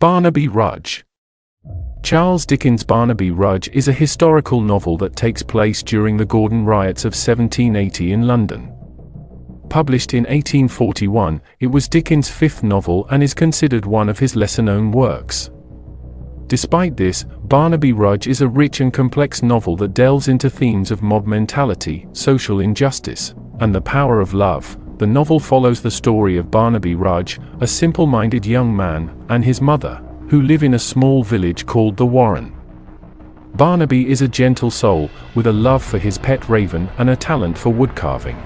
Barnaby Rudge. Charles Dickens' Barnaby Rudge is a historical novel that takes place during the Gordon Riots of 1780 in London. Published in 1841, it was Dickens' fifth novel and is considered one of his lesser-known works. Despite this, Barnaby Rudge is a rich and complex novel that delves into themes of mob mentality, social injustice, and the power of love. The novel follows the story of Barnaby Rudge, a simple-minded young man, and his mother, who live in a small village called the Warren. Barnaby is a gentle soul, with a love for his pet raven and a talent for woodcarving.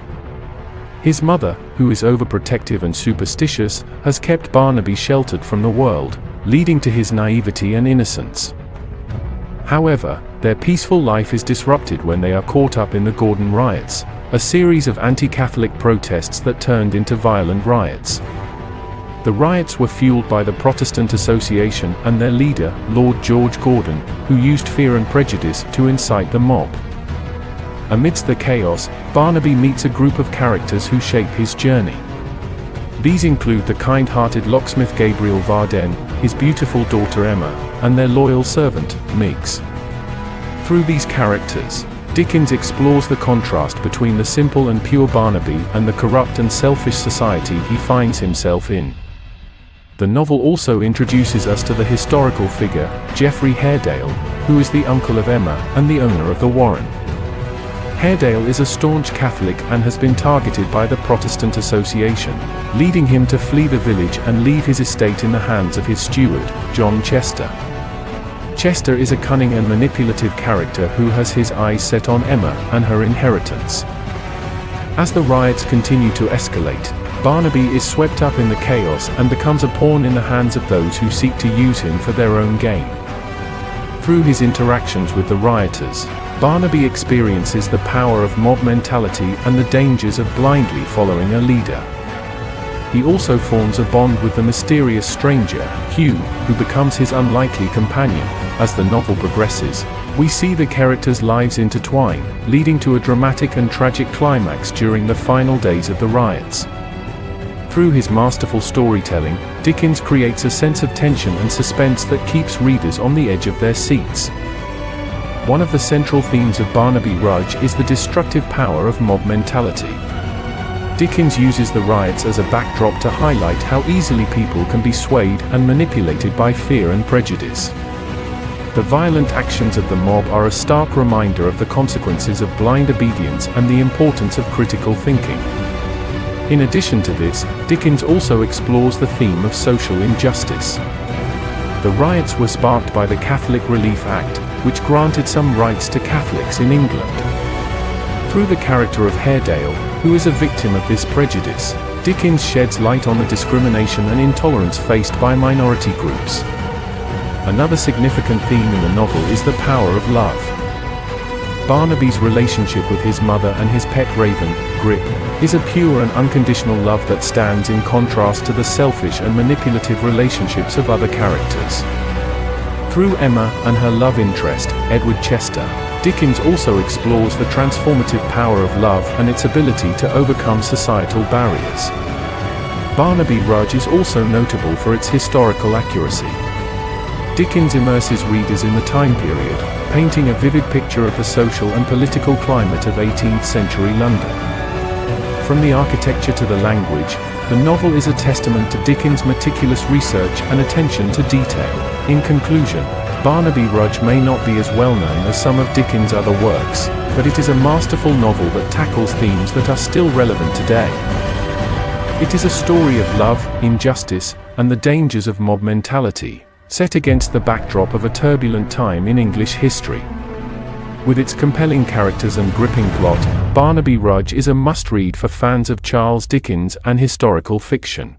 His mother, who is overprotective and superstitious, has kept Barnaby sheltered from the world, leading to his naivety and innocence. However, their peaceful life is disrupted when they are caught up in the Gordon Riots, a series of anti-Catholic protests that turned into violent riots. The riots were fueled by the Protestant Association and their leader, Lord George Gordon, who used fear and prejudice to incite the mob. Amidst the chaos, Barnaby meets a group of characters who shape his journey. These include the kind-hearted locksmith Gabriel Varden, his beautiful daughter Emma, and their loyal servant, Miggs. Through these characters, Dickens explores the contrast between the simple and pure Barnaby and the corrupt and selfish society he finds himself in. The novel also introduces us to the historical figure, Geoffrey Haredale, who is the uncle of Emma and the owner of the Warren. Haredale is a staunch Catholic and has been targeted by the Protestant Association, leading him to flee the village and leave his estate in the hands of his steward, John Chester. Chester is a cunning and manipulative character who has his eyes set on Emma and her inheritance. As the riots continue to escalate, Barnaby is swept up in the chaos and becomes a pawn in the hands of those who seek to use him for their own gain. Through his interactions with the rioters, Barnaby experiences the power of mob mentality and the dangers of blindly following a leader. He also forms a bond with the mysterious stranger, Hugh, who becomes his unlikely companion. As the novel progresses, we see the characters' lives intertwine, leading to a dramatic and tragic climax during the final days of the riots. Through his masterful storytelling, Dickens creates a sense of tension and suspense that keeps readers on the edge of their seats. One of the central themes of Barnaby Rudge is the destructive power of mob mentality. Dickens uses the riots as a backdrop to highlight how easily people can be swayed and manipulated by fear and prejudice. The violent actions of the mob are a stark reminder of the consequences of blind obedience and the importance of critical thinking. In addition to this, Dickens also explores the theme of social injustice. The riots were sparked by the Catholic Relief Act, which granted some rights to Catholics in England. Through the character of Haredale, who is a victim of this prejudice, Dickens sheds light on the discrimination and intolerance faced by minority groups. Another significant theme in the novel is the power of love. Barnaby's relationship with his mother and his pet raven, Grip, is a pure and unconditional love that stands in contrast to the selfish and manipulative relationships of other characters. Through Emma and her love interest, Edward Chester, Dickens also explores the transformative power of love and its ability to overcome societal barriers. Barnaby Rudge is also notable for its historical accuracy. Dickens immerses readers in the time period, painting a vivid picture of the social and political climate of 18th century London. From the architecture to the language, the novel is a testament to Dickens' meticulous research and attention to detail. In conclusion, Barnaby Rudge may not be as well known as some of Dickens' other works, but it is a masterful novel that tackles themes that are still relevant today. It is a story of love, injustice, and the dangers of mob mentality, set against the backdrop of a turbulent time in English history. With its compelling characters and gripping plot, Barnaby Rudge is a must-read for fans of Charles Dickens and historical fiction.